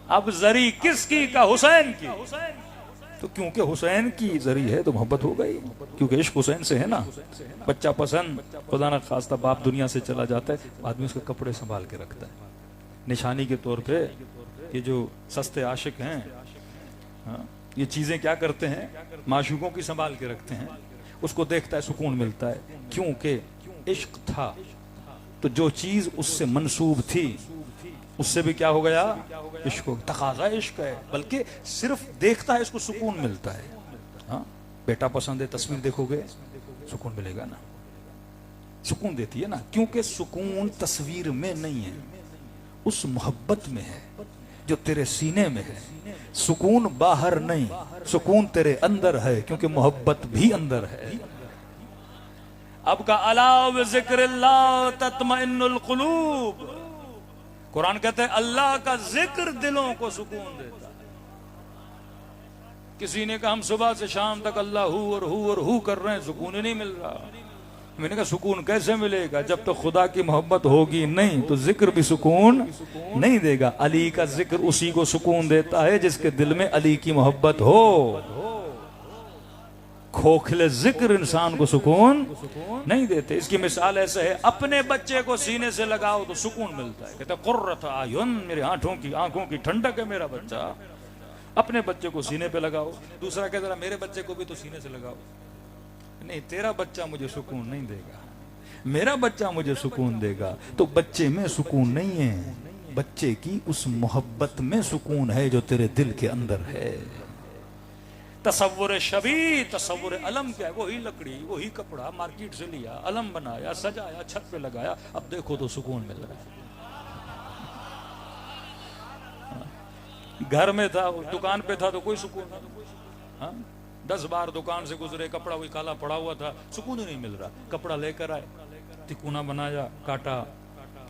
اب زری کس کی کا حسین کی، تو کیونکہ حسین کی زری ہے تو محبت ہو گئی، کیونکہ عشق حسین سے ہے نا. بچہ پسند، خدا نہ خواستہ باپ دنیا سے چلا جاتا ہے، آدمی اس کے کپڑے سنبھال کے رکھتا ہے نشانی کے طور پہ. یہ جو سستے عاشق ہیں یہ چیزیں کیا کرتے ہیں، معشوقوں کی سنبھال کے رکھتے ہیں. اس کو دیکھتا ہے سکون ملتا ہے، کیونکہ عشق تھا تو جو چیز اس سے منسوب تھی اس سے بھی کیا ہو گیا، عشق ہو. تقاضا عشق ہے، بلکہ صرف دیکھتا ہے اس کو سکون ملتا ہے. ہاں بیٹا پسند ہے، تصویر دیکھو گے سکون ملے گا نا، سکون دیتی ہے نا، کیونکہ سکون تصویر میں نہیں ہے، اس محبت میں ہے جو تیرے سینے میں ہے. سکون باہر نہیں، سکون تیرے اندر ہے، کیونکہ محبت بھی اندر ہے. اب کا الا بذکر اللہ تطمئن القلوب. قرآن کہتا ہے اللہ کا ذکر دلوں کو سکون دیتا ہے. کسی نے کہا ہم صبح سے شام تک اللہ ہو اور ہو اور ہو کر رہے ہیں، سکون ہی نہیں مل رہا. میں نے کہا سکون کیسے ملے گا، جب تک خدا کی محبت ہوگی نہیں تو ذکر بھی سکون نہیں دے گا. علی کا ذکر اسی کو سکون دیتا ہے جس کے دل میں علی کی محبت ہو. کھوکھلے ذکر انسان کو سکون نہیں دیتے. اس کی مثال ایسے ہے، اپنے بچے کو سینے سے لگاؤ تو سکون ملتا ہے. کہتے ہیں قرۃ اعین، میرے آنکھوں کی ٹھنڈک ہے میرا بچہ. اپنے بچے کو سینے پہ لگاؤ. دوسرا کہتا ہے میرے بچے کو بھی تو سینے سے لگاؤ. نہیں، تیرا بچہ مجھے سکون نہیں دے گا، میرا بچہ مجھے سکون دے گا. تو بچے میں سکون نہیں ہے، بچے کی اس محبت میں سکون ہے جو تیرے دل کے اندر ہے. تصور شبیہ، تصور علم کیا ہے، وہی لکڑی وہی کپڑا مارکیٹ سے لیا، علم بنایا، سجایا، چھت پہ لگایا، اب دیکھو تو سکون مل رہا ہے. گھر میں تھا، دکان پہ تھا تو کوئی سکون نہیں. 10 بار دکان سے گزرے، کپڑا وہی کالا پڑا ہوا تھا، سکون ہی نہیں مل رہا. کپڑا لے کر آئے، تکونا بنایا، کاٹا،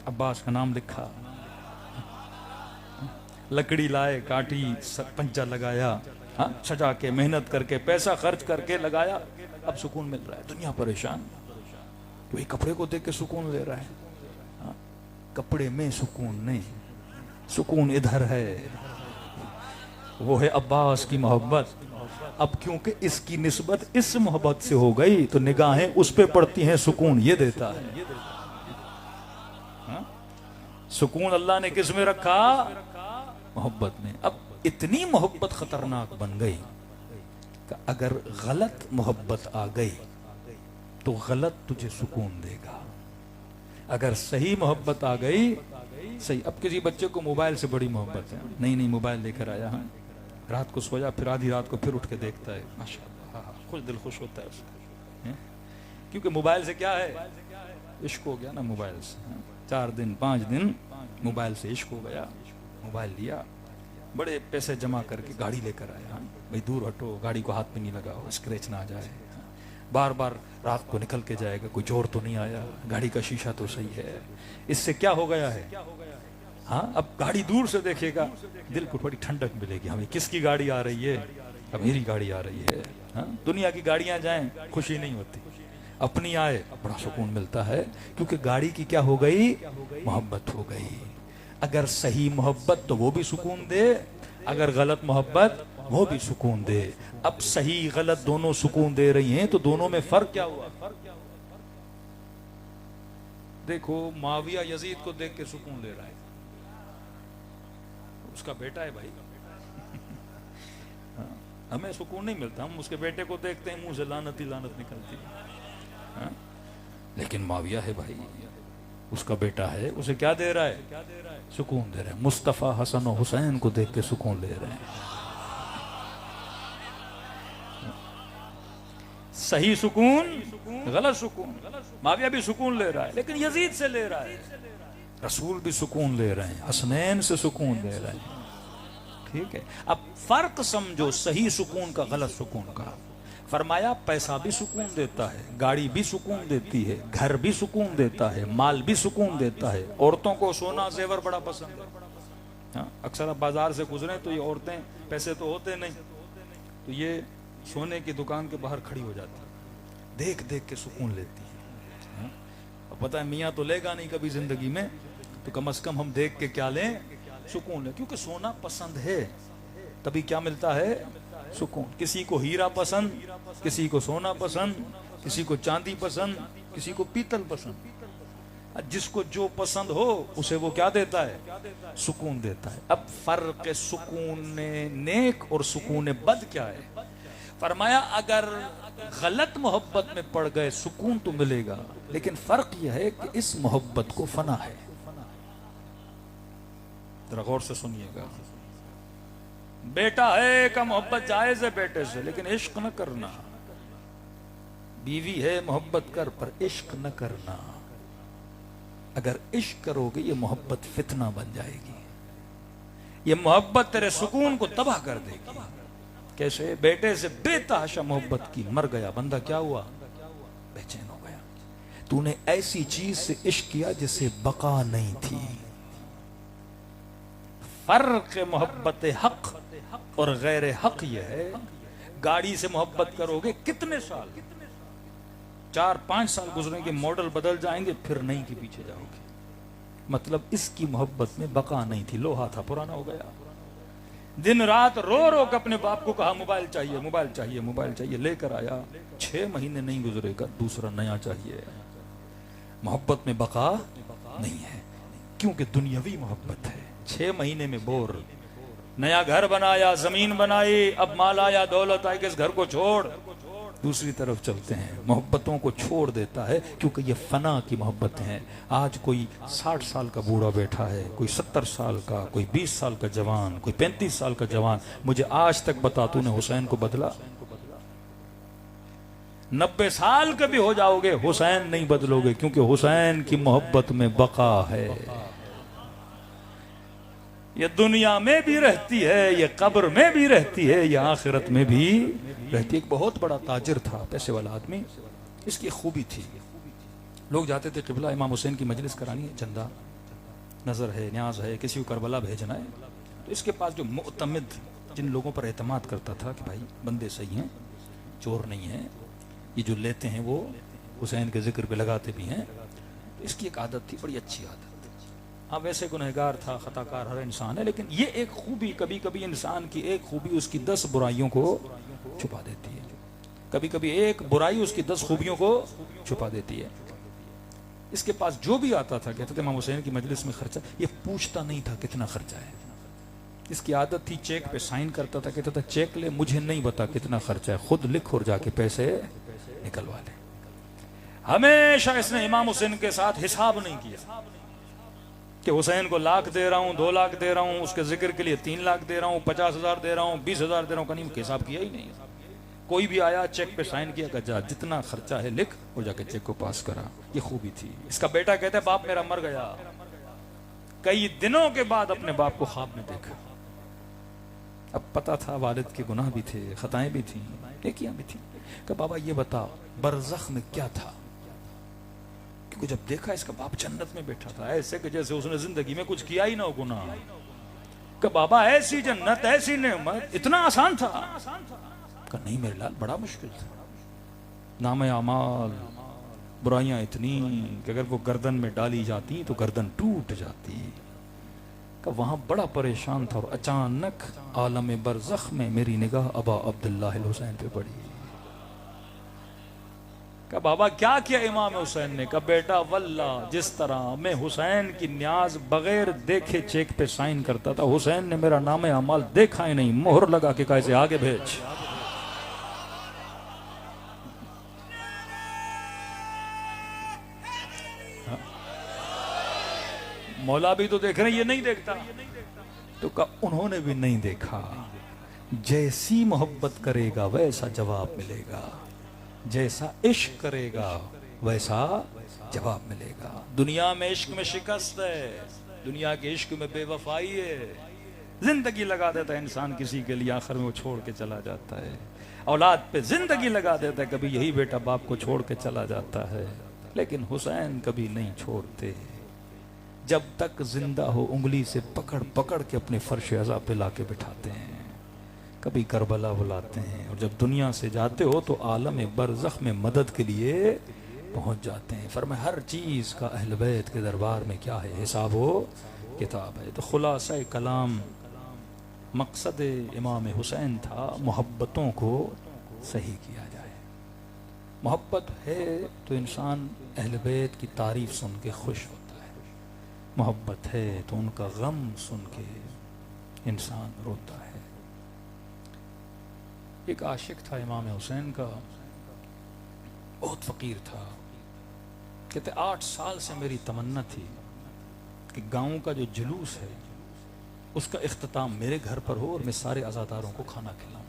عباس کا نام لکھا. لکڑی لائے، کاٹی، پنچا لگایا، سجا کے محنت کر کے پیسہ خرچ کر کے لگایا، اب سکون مل رہا ہے. دنیا پریشان، وہی کپڑے کو دیکھ کے سکون لے رہا ہے. کپڑے میں سکون نہیں، سکون ادھر ہے، وہ ہے عباس کی محبت. اب کیونکہ اس کی نسبت اس محبت سے ہو گئی تو نگاہیں اس پہ پڑتی ہیں، سکون یہ دیتا ہے. سکون اللہ نے کس میں رکھا، محبت میں. اب اتنی محبت خطرناک بن گئی کہ اگر غلط محبت آ گئی تو غلط تجھے سکون دے گا. اگر صحیح محبت آ گئی، صحیح. اب کسی بچے کو موبائل سے بڑی محبت ہے، نہیں موبائل لے کر آیا، رات کو سویا، پھر آدھی رات کو پھر اٹھ کے دیکھتا ہے، ماشاءاللہ، خوش دل خوش ہوتا ہے اس کا. کیونکہ موبائل سے کیا ہے، عشق ہو گیا نا موبائل سے. 4 دن 5 دن موبائل سے عشق ہو گیا. موبائل لیا، بڑے پیسے جمع کر کے گاڑی لے کر آیا. بھئی دور ہٹو، گاڑی کو ہاتھ پہ نہیں لگاؤ، اسکریچ نہ آ جائے. بار بار رات کو نکل کے جائے گا، کوئی چور تو نہیں آیا، گاڑی کا شیشہ تو صحیح ہے. اس سے کیا ہو گیا ہے، اب گاڑی دور سے دیکھے گا، دل کو تھوڑی ٹھنڈک ملے گی. ہمیں کس کی گاڑی آ رہی ہے، اب میری گاڑی آ رہی ہے. دنیا کی گاڑیاں جائیں خوشی نہیں ہوتی، اپنی آئے بڑا سکون ملتا ہے، کیونکہ گاڑی کی کیا ہو گئی، محبت ہو گئی. اگر صحیح محبت تو وہ بھی سکون دے، اگر غلط محبت وہ بھی سکون دے. اب صحیح غلط دونوں سکون دے رہی ہیں تو دونوں میں فرق کیا ہوا. دیکھو معاویہ یزید کو دیکھ کے سکون لے رہا ہے، اس کا بیٹا ہے بھائی. ہمیں سکون نہیں ملتا، ہم اس کے بیٹے کو دیکھتے ہیں، منہ سے لعنت ہی لعنت نکلتی ہے. لیکن معاویہ ہے بھائی، اس کا بیٹا ہے، اسے کیا دے رہا ہے، سکون دے رہا ہے. مصطفیٰ حسن و حسین کو دیکھ کے سکون لے رہے ہیں. صحیح سکون، غلط سکون. معاویہ بھی سکون لے رہا ہے لیکن یزید سے لے رہا ہے. رسول بھی سکون لے رہے ہیں، حسنین سے سکون لے رہے ہیں. ٹھیک ہے، اب فرق سمجھو صحیح سکون کا غلط سکون کا. فرمایا پیسہ بھی سکون دیتا ہے، گاڑی بھی سکون دیتی ہے، گھر بھی سکون دیتا ہے، مال بھی سکون دیتا ہے. عورتوں کو سونا زیور بڑا پسند ہے. اکثر آپ بازار سے گزریں تو یہ عورتیں، پیسے تو ہوتے نہیں تو یہ سونے کی دکان کے باہر کھڑی ہو جاتی ہے، دیکھ دیکھ کے سکون لیتی ہے. پتہ ہے میاں تو لے گا نہیں کبھی زندگی میں، تو کم از کم ہم دیکھ کے کیا لیں، سکون ہے، کیونکہ سونا پسند ہے، تبھی کیا ملتا ہے؟ سکون۔ کسی کو ہیرا پسند، کسی کو سونا پسند، کسی کو چاندی پسند، کسی کو پیتل پسند۔ جس کو جو پسند ہو اسے وہ کیا دیتا ہے؟ سکون دیتا ہے۔ اب فرق سکون نیک اور سکون بد کیا ہے؟ فرمایا اگر غلط محبت میں پڑ گئے سکون تو ملے گا، لیکن فرق یہ ہے کہ اس محبت کو فنا ہے۔ ذرا غور سے سنیے گا، بیٹا ہے کا محبت جائز ہے بیٹے سے، لیکن عشق نہ کرنا۔ بیوی ہے محبت کر، پر عشق نہ کرنا۔ اگر عشق کرو گے یہ محبت فتنہ بن جائے گی، یہ محبت تیرے سکون کو تباہ کر دے گی۔ کیسے؟ بیٹے سے بے تحاشا محبت کی، مر گیا بندہ، کیا ہوا؟ بے چین ہو گیا۔ تو نے ایسی چیز سے عشق کیا جس سے بقا نہیں تھی۔ فرق محبت حق اور غیر حق یہ ہے، گاڑی سے محبت کرو گے کتنے سال، 4-5 سال گزریں گے، ماڈل بدل جائیں گے، پھر نئی کے پیچھے جاؤ گے۔ مطلب اس کی محبت میں بقا نہیں تھی، لوہا تھا، پرانا ہو گیا۔ دن رات رو رو کے اپنے باپ کو کہا موبائل چاہیے، موبائل چاہیے، موبائل چاہیے، لے کر آیا، 6 مہینے نہیں گزرے گا دوسرا نیا چاہیے۔ محبت میں بقا نہیں ہے، کیونکہ دنیاوی محبت ہے۔ 6 مہینے میں بور، نیا گھر بنایا، زمین بنائی، اب مال آیا، دولت آئی کہ اس گھر کو چھوڑ دوسری طرف چلتے ہیں۔ محبتوں کو چھوڑ دیتا ہے کیونکہ یہ فنا کی محبت ہیں۔ آج کوئی 60 سال کا بوڑھا بیٹھا ہے، کوئی 70 سال کا، کوئی 20 سال کا جوان، کوئی 35 سال کا جوان، مجھے آج تک بتا تو نے حسین کو بدلا؟ 90 سال کے بھی ہو جاؤ گے حسین نہیں بدلو گے، کیونکہ حسین کی محبت میں بقا ہے۔ یہ دنیا میں بھی رہتی ہے، یہ قبر میں بھی رہتی ہے، یہ آخرت میں بھی رہتی ہے۔ ایک بہت بڑا تاجر تھا، پیسے والا آدمی، اس کی خوبی تھی، لوگ جاتے تھے قبلہ امام حسین کی مجلس کرانی ہے، چندہ نظر ہے، نیاز ہے، کسی کو کربلا بھیجنا ہے، تو اس کے پاس جو معتمد، جن لوگوں پر اعتماد کرتا تھا کہ بھائی بندے صحیح ہیں، چور نہیں ہیں، یہ جو لیتے ہیں وہ حسین کے ذکر پہ لگاتے بھی ہیں، تو اس کی ایک عادت تھی، بڑی اچھی عادت۔ ہاں ویسے گنہگار تھا، خطا کار ہر انسان ہے، لیکن یہ ایک خوبی، کبھی کبھی انسان کی ایک خوبی اس کی 10 برائیوں کو چھپا دیتی ہے، کبھی کبھی ایک برائی اس کی 10 خوبیوں کو چھپا دیتی ہے۔ اس کے پاس جو بھی آتا تھا، کہتے تھے امام حسین کی مجلس میں خرچہ، یہ پوچھتا نہیں تھا کتنا خرچہ ہے، اس کی عادت تھی چیک پہ سائن کرتا تھا، کہتا تھا چیک لے، مجھے نہیں بتا کتنا خرچہ ہے، خود لکھ اور جا کے پیسے نکلوا لے۔ ہمیشہ اس نے امام حسین کے ساتھ حساب نہیں کیا کہ حسین کو 1 لاکھ دے رہا ہوں، 2 لاکھ دے رہا ہوں، اس کے ذکر کے لیے 3 لاکھ دے رہا ہوں، 50,000 دے رہا ہوں، 20,000 دے رہا ہوں، کہیں حساب کیا ہی نہیں۔ کوئی بھی آیا چیک پہ سائن کیا کہ جا جتنا خرچہ ہے لکھ اور جا کے چیک کو پاس کرا۔ یہ خوبی تھی۔ اس کا بیٹا کہتا ہے باپ میرا مر گیا، کئی دنوں کے بعد اپنے باپ کو خواب میں دیکھا۔ اب پتا تھا والد کے گناہ بھی تھے، خطائیں بھی تھیں، نیکیاں بھی تھیں، کہ بابا یہ بتا برزخ میں کیا تھا؟ کیونکہ جب دیکھا اس کا باپ جنت میں بیٹھا تھا، ایسے کہ جیسے اس نے زندگی میں کچھ کیا ہی نہ ہو گناہ، کہ بابا ایسی جنت، ایسی نعمت، اتنا آسان تھا؟ کہ نہیں میرے لال، بڑا مشکل تھا، نام اعمال، برائیاں اتنی کہ اگر وہ گردن میں ڈالی جاتی تو گردن ٹوٹ جاتی، کہ وہاں بڑا پریشان تھا، اور اچانک عالم برزخ میں میری نگاہ ابا عبداللہ الحسین پہ پڑی۔ کہ بابا کیا کیا امام حسین نے؟ کہ بیٹا واللہ جس طرح میں حسین کی نیاز بغیر دیکھے چیک پہ سائن کرتا تھا، حسین نے میرا نام اعمال دیکھا ہی نہیں، مہر لگا کے کہا اسے آگے بھیج۔ مولا بھی تو دیکھ رہے ہیں، یہ نہیں دیکھتا؟ تو کہا انہوں نے بھی نہیں دیکھا۔ جیسی محبت کرے گا ویسا جواب ملے گا، جیسا عشق کرے گا ویسا جواب ملے گا۔ دنیا میں عشق میں شکست ہے، دنیا کے عشق میں بے وفائی ہے، زندگی لگا دیتا ہے انسان کسی کے لیے، آخر میں وہ چھوڑ کے چلا جاتا ہے۔ اولاد پہ زندگی لگا دیتا ہے، کبھی یہی بیٹا باپ کو چھوڑ کے چلا جاتا ہے، لیکن حسین کبھی نہیں چھوڑتے، جب تک زندہ ہو انگلی سے پکڑ پکڑ کے اپنے فرش عزا پہ لا کے بٹھاتے ہیں، کبھی کربلا بلاتے ہیں، اور جب دنیا سے جاتے ہو تو عالم برزخ میں مدد کے لیے پہنچ جاتے ہیں۔ فرمایا ہر چیز کا اہل بیت کے دربار میں کیا ہے؟ حساب و کتاب ہے. تو خلاصہ کلام مقصد امام حسین تھا محبتوں کو صحیح کیا جائے. محبت ہے تو انسان اہل بیت کی تعریف سن کے خوش ہوتا ہے. محبت ہے تو ان کا غم سن کے انسان روتا ہے. ایک عاشق تھا امام حسین کا، بہت فقیر تھا. کہتے 8 سال سے میری تمنا تھی کہ گاؤں کا جو جلوس ہے اس کا اختتام میرے گھر پر ہو اور میں سارے عزاداروں کو کھانا کھلاؤں.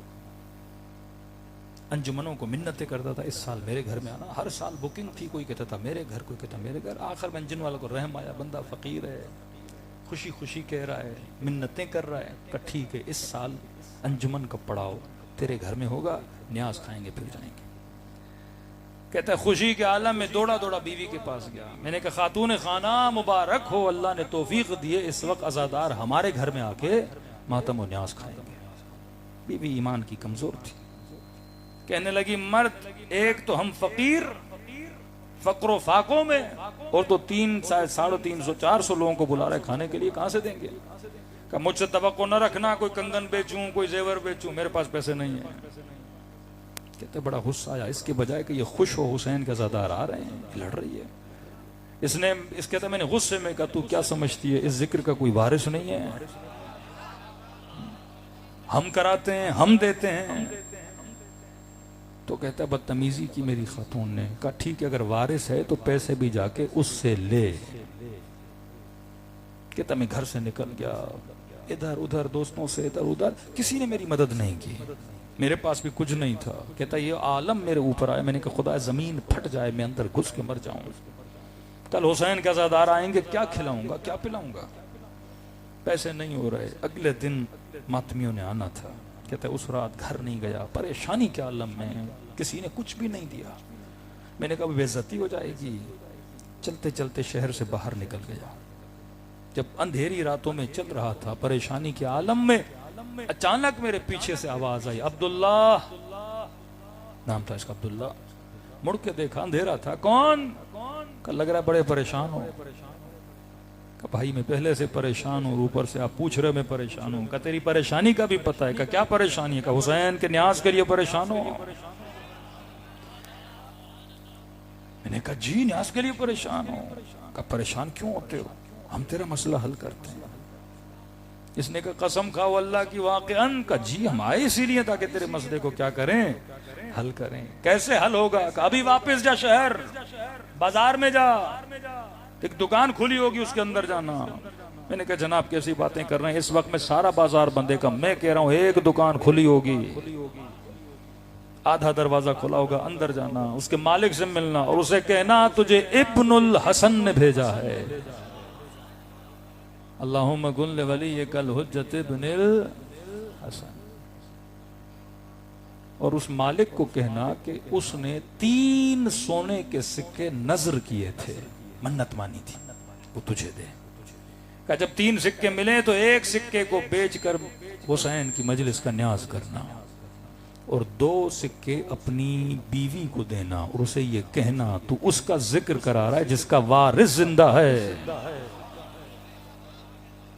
انجمنوں کو منتیں کرتا تھا اس سال میرے گھر میں آنا. ہر سال بکنگ تھی، کوئی کہتا تھا میرے گھر، کوئی کہتا میرے گھر. آخر میں انجن والوں کو رحم آیا، بندہ فقیر ہے، خوشی خوشی کہہ رہا ہے، منتیں کر رہا ہے. کہ ٹھیک ہے اس سال انجمن کا پڑاؤ تیرے گھر میں ہوگا، نیاز کھائیں گے پھر جائیں گے. کہتا ہے خوشی کے عالم میں دوڑا دوڑا بیوی کے پاس گیا. میں نے کہا خاتون خانہ مبارک ہو، اللہ نے توفیق دیے اس وقت عزادار ہمارے گھر میں آ کے ماتم و نیاز کھائیں گے. بیوی ایمان کی کمزور تھی. کہنے لگی مرد ایک تو ہم فقیر فقر و فاقوں میں، اور تو 300 400 لوگوں کو بلا رہے کھانے کے لیے، کہاں سے دیں گے؟ کہ مجھ سے توقع نہ رکھنا کوئی کنگن بیچوں کوئی زیور بیچوں، میرے پاس پیسے نہیں ہیں. کہتے بڑا غصہ آیا، اس کے بجائے کہ یہ خوش ہو حسین کے عزادار آ رہے ہیں، لڑ رہی ہے. اس کہتا میں نے غصے میں کہا تو کیا سمجھتی ہے اس ذکر کا کوئی وارث نہیں ہے؟ ہم کراتے ہیں، ہم دیتے ہیں. تو کہتا ہے بدتمیزی کی میری خاتون نے. کہا ٹھیک ہے اگر وارث ہے تو پیسے بھی جا کے اس سے لے. کہتا میں گھر سے نکل گیا، ادھر ادھر دوستوں سے ادھر ادھر، کسی نے میری مدد نہیں کی، میرے پاس بھی کچھ نہیں تھا. کہتا یہ عالم میرے اوپر آیا. میں نے کہا خدا زمین پھٹ جائے میں اندر گھس کے مر جاؤں. کل حسین کے عزادار آئیں گے، کیا کھلاؤں گا کیا پلاؤں گا؟ پیسے نہیں ہو رہے. اگلے دن ماتمیوں نے آنا تھا. کہتا ہے اس رات گھر نہیں گیا، پریشانی کے عالم میں، کسی نے کچھ بھی نہیں دیا. میں نے کہا بے عزتی ہو جائے گی. چلتے چلتے شہر سے باہر نکل گیا. جب اندھیری راتوں میں چل رہا تھا پریشانی کے عالم میں، اچانک میرے پیچھے سے آواز آئی، عبداللہ نام تھا اس کا، عبداللہ. مڑ کے دیکھا اندھیرا تھا. کون؟ کہ لگ رہا ہے بڑے پریشان ہو. کہ بھائی میں پہلے سے پریشان ہوں، اوپر سے آپ پوچھ رہے میں پریشان ہوں. کہ تیری پریشانی کا بھی پتہ ہے. کہ کیا پریشانی ہے؟ کہ حسین کے نیاز کے لیے پریشان ہو. میں نے کہا جی نیاز کے لیے پریشان ہو. کہ پریشان کیوں ہوتے ہو؟ ہم تیرا مسئلہ حل کرتے ہیں. اس نے کہا قسم کھاؤ اللہ کی واقعاً. کہ جی ہم آئے اسی لیے تاکہ تیرے مسئلے کو کیا کریں؟ حل کریں. کیسے حل ہوگا؟ کہ ابھی واپس جا شہر، بازار میں جا، ایک دکان کھلی ہوگی اس کے اندر جانا. میں نے کہا جناب کیسی باتیں کر رہے ہیں، اس وقت میں سارا بازار بندے کا. میں کہہ رہا ہوں ایک دکان کھلی ہوگی، آدھا دروازہ کھلا ہوگا، اندر جانا، اس کے مالک سے ملنا اور اسے کہنا تجھے ابن الحسن نے بھیجا ہے. اللہم کن لولیک الحجت ابن الحسن. اور اس مالک کو کہنا کہ اس نے 3 سونے کے سکے نذر کیے تھے، منت مانی تھی، وہ تجھے دے. کہ جب 3 سکے ملے تو ایک سکے کو بیچ کر حسین کی مجلس کا نیاز کرنا، اور 2 سکے اپنی بیوی کو دینا اور اسے یہ کہنا تو اس کا ذکر کرا رہا ہے جس کا وارث زندہ ہے.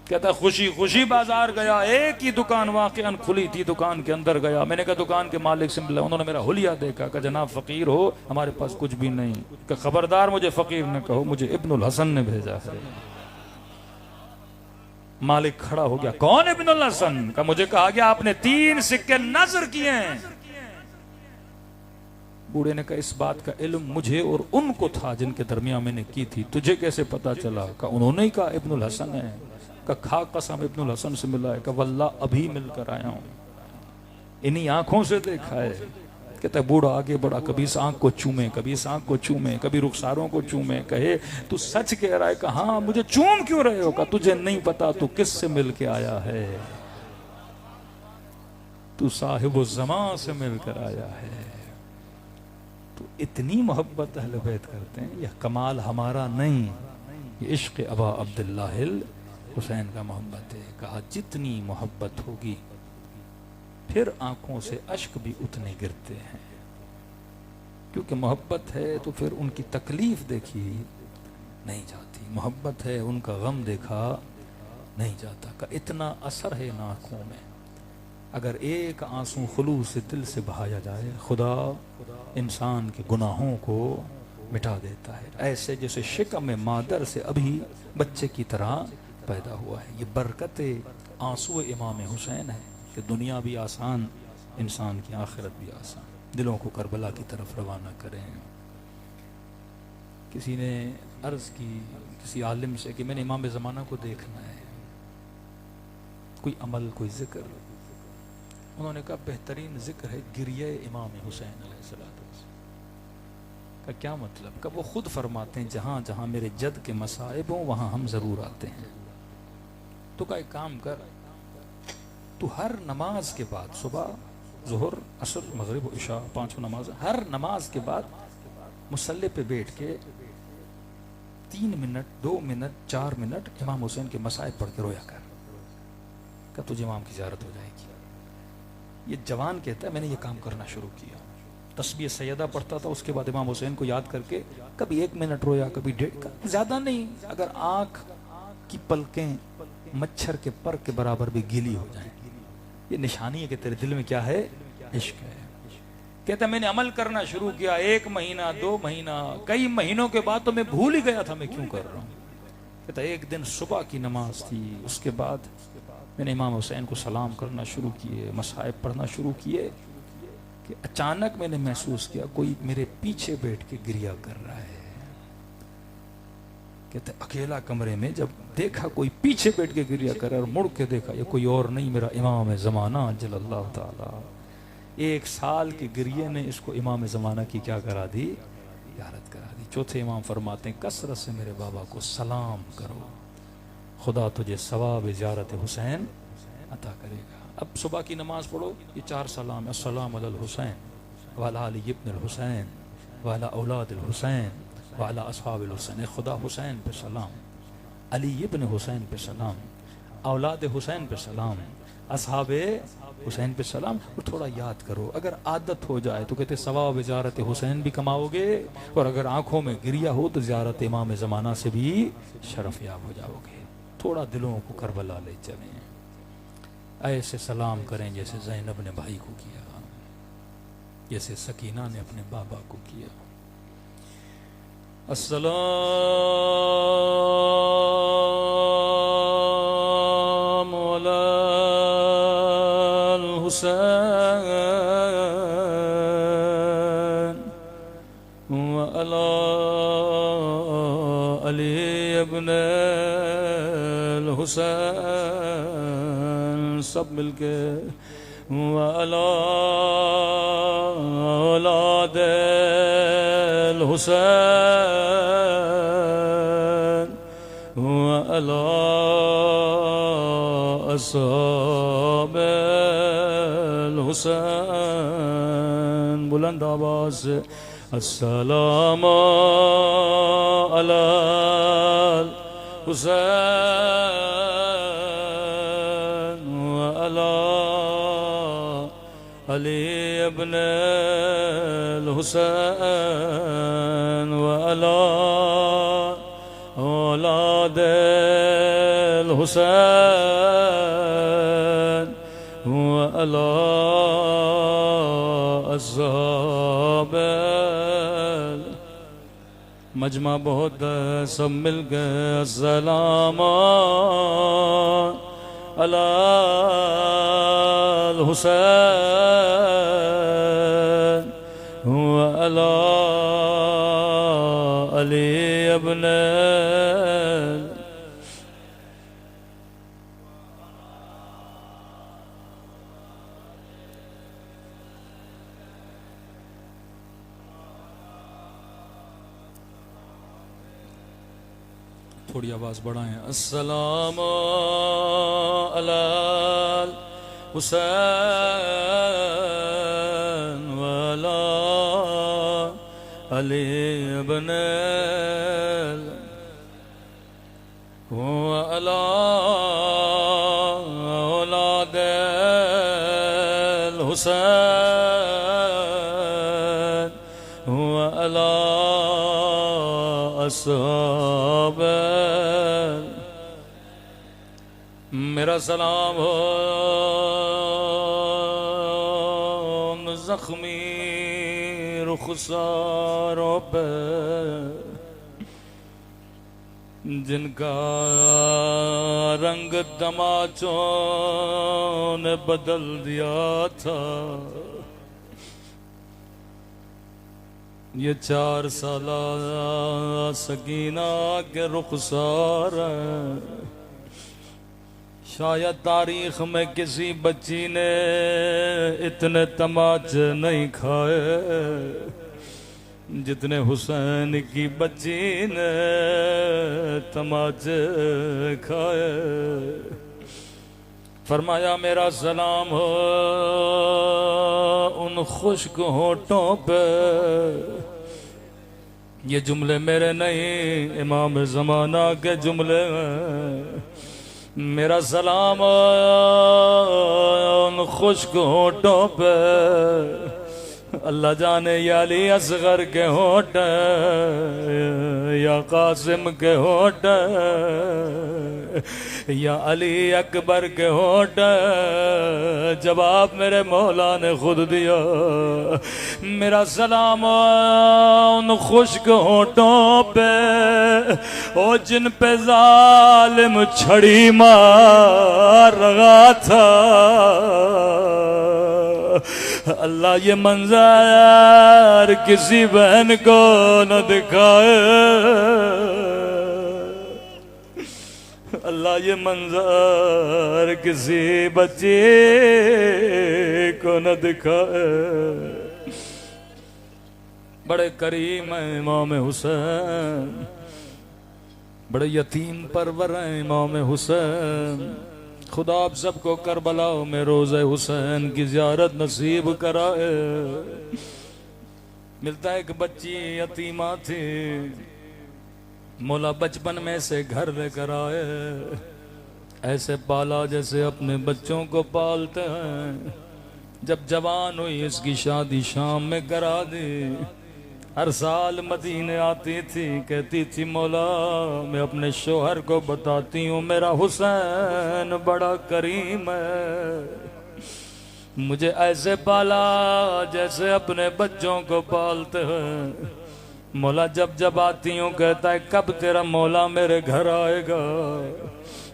کہتا خوشی خوشی بازار گیا. ایک ہی دکان واقعاً کھلی تھی، دکان کے اندر گیا. میں نے کہا دکان کے مالک سے ملا. انہوں نے میرا حلیہ دیکھا. کہ جناب فقیر ہو، ہمارے پاس کچھ بھی نہیں. کہ خبردار مجھے فقیر نہ کہو، مجھے ابن الحسن نے بھیجا ہے. مالک کھڑا ہو گیا. کون ابن الحسن؟ کہ مجھے کہا گیا آپ نے 3 سکے نذر کیے ہیں. بوڑھے نے کہا اس بات کا علم مجھے اور ان کو تھا جن کے درمیان میں نے کی تھی، تجھے کیسے پتا چلا؟ کہ انہوں نے ہی کہا ابن الحسن ہے. کہ کھا قسم ابن الحسن سے ملا ہے. کہ واللہ ابھی مل کر آیا ہوں، انہی آنکھوں سے دیکھا ہے. کہتا ہے بوڑھا آگے بڑھا، کبھی اس آنکھ کو چومے، کبھی اس آنکھ کو چومے، کبھی رخساروں کو چومے. کہے تو سچ کہہ رہا ہے؟ کہ ہاں. مجھے چوم کیوں رہے ہو؟ کہ تجھے نہیں پتا تو کس سے مل کے آیا ہے؟ تو صاحب الزمان سے مل کر آیا ہے. تو اتنی محبت اہل بیت کرتے ہیں. یہ کمال ہمارا نہیں، یہ عشق ابا عبداللہ حسین کا محبت ہے. کہا جتنی محبت ہوگی پھر آنکھوں سے اشک بھی اتنے گرتے ہیں، کیونکہ محبت ہے تو پھر ان کی تکلیف دیکھی نہیں جاتی. محبت ہے ان کا غم دیکھا نہیں جاتا کہ اتنا اثر ہے ان آنکھوں میں، اگر ایک آنسو خلوص دل سے بہایا جائے خدا انسان کے گناہوں کو مٹا دیتا ہے، ایسے جیسے شکم مادر سے ابھی بچے کی طرح پیدا ہوا ہے۔ یہ برکت آنسو امام حسین ہے کہ دنیا بھی آسان، انسان کی آخرت بھی آسان۔ دلوں کو کربلا کی طرف روانہ کریں۔ کسی نے عرض کی کسی عالم سے کہ میں نے امام زمانہ کو دیکھنا ہے، کوئی عمل کوئی ذکر؟ انہوں نے کہا بہترین ذکر ہے گریہ امام حسین علیہ السلام۔ کا کیا مطلب؟ کہ وہ خود فرماتے ہیں جہاں جہاں میرے جد کے مصائب ہوں وہاں ہم ضرور آتے ہیں۔ تو کا ایک کام کر، تو ہر نماز کے بعد، صبح ظہر عصر مغرب و عشاء، پانچوں نماز، ہر نماز کے بعد مصلی پہ بیٹھ کے 3 منٹ 2 منٹ 4 منٹ امام حسین کے مصائب پڑھ کے رویا کر، کہ تجھے امام کی زیارت ہو جائے گی۔ یہ جوان کہتا ہے میں نے یہ کام کرنا شروع کیا، تسبیح سیدہ پڑھتا تھا، اس کے بعد امام حسین کو یاد کر کے کبھی 1 منٹ رویا، کبھی 1.5، زیادہ نہیں۔ اگر آنکھ کی پلکیں مچھر کے پر کے برابر بھی گیلی ہو جائیں، یہ نشانی ہے کہ تیرے دل میں کیا ہے؟ عشق ہے۔ کہتا میں نے عمل کرنا شروع کیا، 1 مہینہ 2 مہینہ، کئی مہینوں کے بعد تو میں بھول ہی گیا تھا میں کیوں کر رہا ہوں۔ کہتا ایک دن صبح کی نماز تھی، اس کے بعد میں نے امام حسین کو سلام کرنا شروع کیے، مصائب پڑھنا شروع کیے، کہ اچانک میں نے محسوس کیا کوئی میرے پیچھے بیٹھ کے گریہ کر رہا ہے۔ کہتے اکیلا کمرے میں جب دیکھا کوئی پیچھے بیٹھ کے گریہ کر رہا ہے، اور مڑ کے دیکھا یہ کوئی اور نہیں میرا امام زمانہ جل اللہ تعالی۔ 1 سال کے گریے نے اس کو امام زمانہ کی کیا کرا دی؟ زیارت کرا دی۔ چوتھے امام فرماتے ہیں کثرت سے میرے بابا کو سلام کرو، خدا تجھے ثواب زیارت حسین عطا کرے گا۔ اب صبح کی نماز پڑھو، یہ 4 سلام، السلام علی الحسین وعلی آل ابن الحسین وعلی اولاد الحسین وعلی اصحاب الحسین۔ خدا حسین پہ سلام، علی ابن حسین پہ سلام، اولاد حسین پہ سلام، اصحاب حسین پہ سلام۔ اور تھوڑا یاد کرو، اگر عادت ہو جائے تو کہتے ثواب زیارت حسین بھی کماؤ گے، اور اگر آنکھوں میں گریہ ہو تو زیارت امام زمانہ سے بھی شرف یاب ہو جاؤ گے۔ تھوڑا دلوں کو کربلا لے چلیں، ایسے سلام کریں جیسے زینب نے بھائی کو کیا، جیسے سکینہ نے اپنے بابا کو کیا۔ السلام علی الحسین وعلی علی ابن الحسین، سب مل کے وعلی اولاد الحسین وعلی اصحاب الحسین۔ بلند آواز سے السلام علی الحسین وعلی علی ابن الحسین وعلی اولاد الحسین وعلی اصحاب۔ مجمع بہت سب مل گئے السلام علی الحسین وعلی علی ابن تھوڑی آواز بڑھائیں۔ السلام علی الحسین وعلی علی ابن وعلی اولاد الحسین وعلی اصحاب۔ میرا سلام ہو ان زخمی رخساروں پہ جن کا رنگ تماچوں نے بدل دیا تھا. یہ 4 سالہ سکینہ کے رخسار ہیں. شاید تاریخ میں کسی بچی نے اتنے تماچے نہیں کھائے جتنے حسین کی بچی نے تماچے کھائے. فرمایا میرا سلام ہو ان خشک ہونٹوں پہ. یہ جملے میرے نہیں امام زمانہ کے جملے ہیں. میرا سلام ان خشک ہونٹوں پہ. اللہ جانے یا علی اصغر کے ہونٹ یا قاسم کے ہونٹ یا علی اکبر کے ہونٹ. جواب میرے مولا نے خود دیا. میرا سلام ان خشک ہونٹوں پہ او جن پہ ظالم چھڑی مار رہا تھا. اللہ یہ منظر کسی بہن کو نہ دکھائے. اللہ یہ منظر کسی بچے کو نہ دکھائے. بڑے کریم ہیں امام حسین, بڑے یتیم پرور ہیں امام حسین. خدا آپ سب کو کربلا میں روزہ حسین کی زیارت نصیب کرائے. ملتا ہے کہ بچی یتیمہ تھی, مولا بچپن میں سے گھر لے کر آئے. ایسے پالا جیسے اپنے بچوں کو پالتے ہیں. جب جوان ہوئی اس کی شادی شام میں کرا دی. ہر سال مدینے آتی تھی, کہتی تھی مولا میں اپنے شوہر کو بتاتی ہوں میرا حسین بڑا کریم ہے, مجھے ایسے پالا جیسے اپنے بچوں کو پالتے ہیں. مولا جب جب آتی ہوں کہتا ہے کب تیرا مولا میرے گھر آئے گا,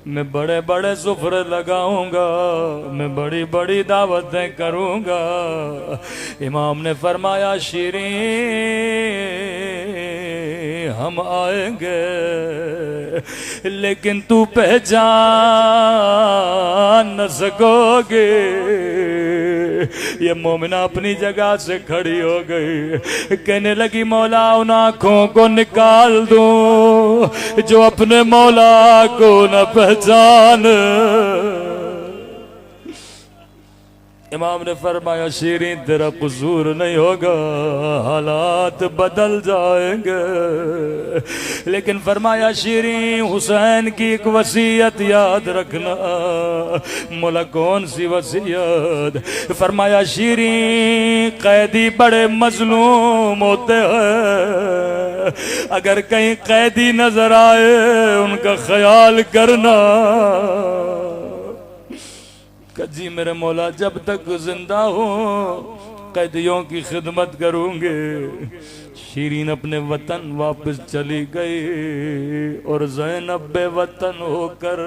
میں بڑے بڑے سفرے لگاؤں گا, میں بڑی بڑی دعوتیں کروں گا. امام نے فرمایا شیریں ہم آئیں گے لیکن تو پہچان نہ سکو گے. یہ مومنہ اپنی جگہ سے کھڑی ہو گئی, کہنے لگی مولا ان آنکھوں کو نکال دوں جو اپنے مولا کو نہ پہچان. امام نے فرمایا شیریں تیرا قصور نہیں ہوگا, حالات بدل جائیں گے. لیکن فرمایا شیریں حسین کی ایک وصیت یاد رکھنا. مولا کون سی وصیت؟ فرمایا شیریں قیدی بڑے مظلوم ہوتے ہیں, اگر کہیں قیدی نظر آئے ان کا خیال کرنا. کہ جی میرے مولا جب تک زندہ ہوں قیدیوں کی خدمت کروں گے. شیریں اپنے وطن واپس چلی گئی اور زینب بے وطن ہو کر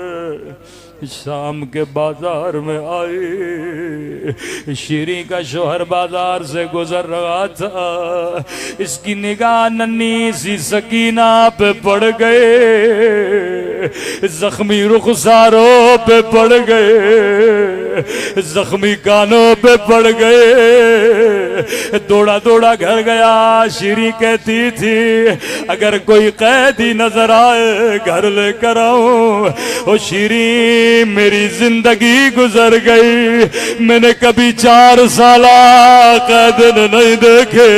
شام کے بازار میں آئی. شیریں کا شوہر بازار سے گزر رہا تھا, اس کی نگاہ ننھی سی سکینہ پہ پڑ گئے, زخمی رخساروں پہ پڑ گئے, زخمی کانوں پہ پڑ گئے. دوڑا دوڑا گھر گیا. شیریں کہتی تھی اگر کوئی قیدی نظر آئے گھر لے کر آؤں. او شیریں میری زندگی گزر گئی, میں نے کبھی 4 سالہ قید نہیں دیکھے.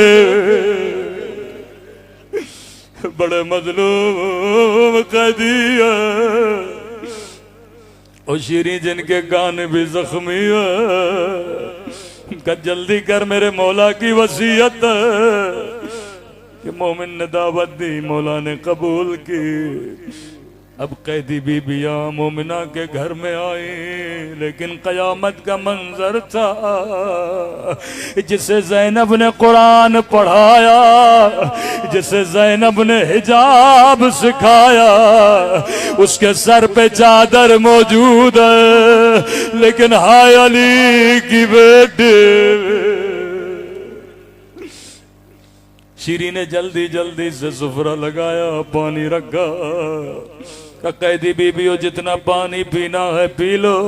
بڑے مظلوم قیدی ہے. او شیریں جن کے کان بھی زخمی ہے, کہ جلدی کر میرے مولا کی وصیت کہ مومن نے دعوت دی, مولا نے قبول کی. اب قیدی بیبیاں مومنہ کے گھر میں آئی، لیکن قیامت کا منظر تھا، جسے زینب نے قرآن پڑھایا، جسے زینب نے حجاب سکھایا، اس کے سر پہ چادر موجود ہے، لیکن ہائے علی کی بیٹی۔ شیرین نے جلدی جلدی سے سفرہ لگایا، پانی رکھا، کہ قیدی بیبیوں جتنا پانی پینا ہے پی لو۔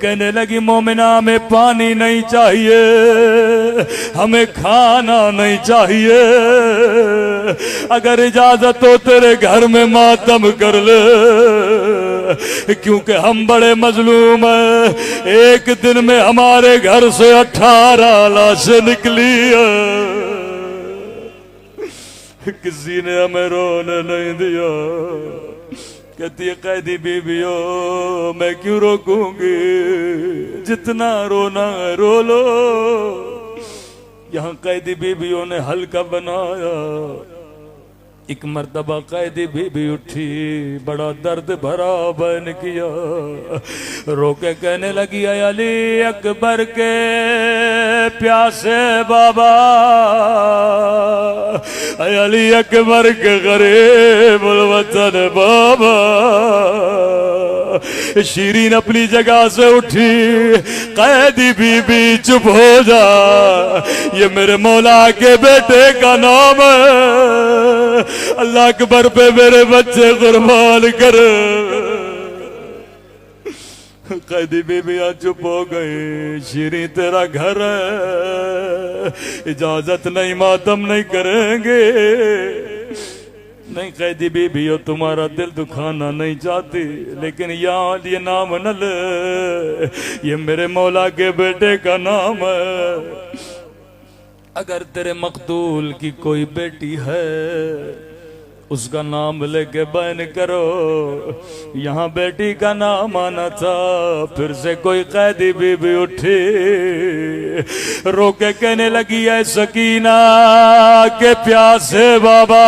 کہنے لگی مومنہ ہمیں پانی نہیں چاہیے، ہمیں کھانا نہیں چاہیے، اگر اجازت ہو تیرے گھر میں ماتم کر لے، کیونکہ ہم بڑے مظلوم ہیں، ایک دن میں ہمارے گھر سے 18 لاشیں نکلی ہیں، کسی نے ہمیں رونے نہیں دیا۔ کہتی ہے قیدی بیبیوں میں کیوں روکوں گی، جتنا رونا ہے رو لو۔ یہاں قیدی بیبیوں نے حلقہ بنایا، ایک مرتبہ قیدی بیبی اٹھی، بڑا درد بھرا بیان کیا، رو کے کہنے لگی اے علی اکبر کے پیاسے بابا، اے علی اکبر کے غریب الوطن بابا۔ شیرین اپنی جگہ سے اٹھی، قیدی بی بی چپ ہو جا، یہ میرے مولا کے بیٹے کا نام ہے، اللہ اکبر پہ میرے بچے قربان کر۔ قیدی بیبیاں چپ ہو گئی، شیرین تیرا گھر ہے، اجازت نہیں، ماتم نہیں کریں گے۔ نہیں قیدی بیبیوں تمہارا دل دکھانا نہیں چاہتی، لیکن یاد یہ نام نہ لے، یہ میرے مولا کے بیٹے کا نام ہے۔ اگر تیرے مقتول کی کوئی بیٹی ہے اس کا نام لے کے بیان کرو۔ یہاں بیٹی کا نام آنا تھا، پھر سے کوئی قیدی بی بی اٹھی، رو کے کہنے لگی اے سکینہ کے پیاسے بابا،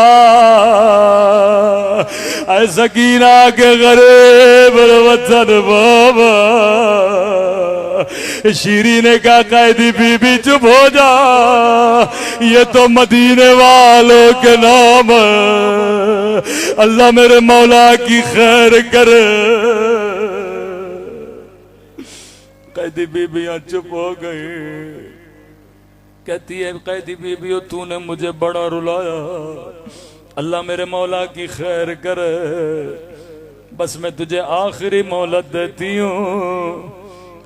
اے سکینہ کے غریب الوطن بابا۔ شیرین نے کہا قیدی بی بی چپ ہو جا، یہ تو مدینے والوں کے نام ہے، اللہ میرے مولا کی خیر کرے۔ قیدی بی بیاں چپ ہو گئی، کہتی ہے قیدی بی بیوں تو نے مجھے بڑا رلایا، اللہ میرے مولا کی خیر کرے، بس میں تجھے آخری مہلت دیتی ہوں،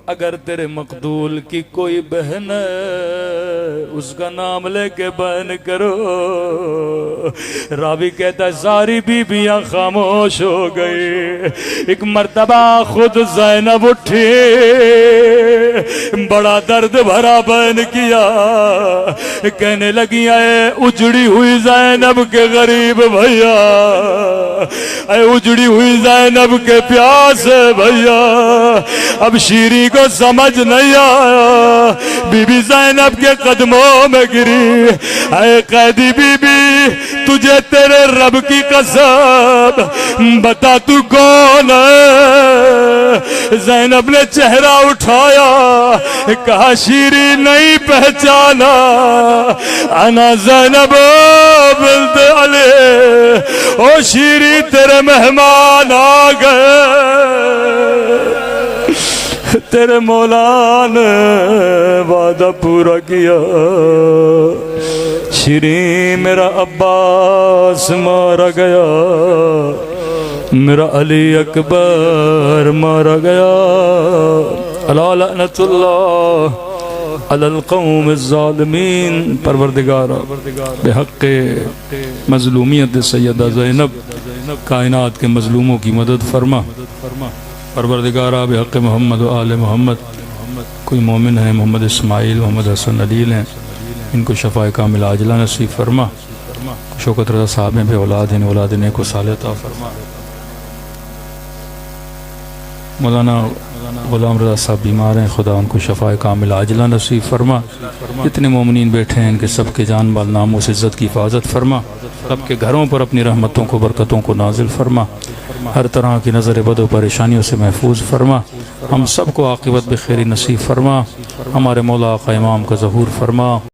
اگر تیرے مقتول کی کوئی بہن ہے اس کا نام لے کے بیان کرو۔ راوی کہتا ہے ساری بیبیاں خاموش ہو گئی، ایک مرتبہ خود زینب اٹھی، بڑا درد بھرا بیان کیا، کہنے لگی اے اجڑی ہوئی زینب کے غریب بھیا، اے اجڑی ہوئی زینب کے پیاسے بھیا۔ اب شیری کو سمجھ نہیں آیا، بی بی زینب کے قدموں میں گری، اے قیدی بی بی تجھے تیرے رب کی قسم بتا تو کون ہے؟ زینب نے چہرہ اٹھایا، کہا شیری نہیں پہچانا، انا زینب بنت علی، او شیری تیرے مہمان آ گئے، تیرے مولا نے وعدہ پورا کیا۔ شیرین میرا عباس مارا گیا، میرا علی اکبر مارا گیا، الا لعنت اللہ علی القوم الظالمین۔ پروردگارا بحق مظلومیت سیدہ زینب کائنات کے مظلوموں کی مدد فرما۔ پروردگارہ بحق محمد و آل محمد، کوئی مومن ہے محمد اسماعیل محمد حسن علیل ہیں، ان کو شفاء کامل عاجلہ نصیب فرما۔ شوکت رضا صاحب ہیں بے اولاد ہیں، اولاد نیک و صالح عطا فرما۔ مولانا غلام رضا صاحب بیمار ہیں، خدا ان کو شفاء کامل عاجلہ نصیب فرما۔ جتنے مومنین بیٹھے ہیں ان کے سب کے جان مال ناموس عزت کی حفاظت فرما۔ سب کے گھروں پر اپنی رحمتوں کو برکتوں کو نازل فرما، ہر طرح کی نظر بد و پریشانیوں سے محفوظ فرما، ہم سب کو عاقبت بخیر نصیب فرما، ہمارے مولا آقا امام کا ظہور فرما۔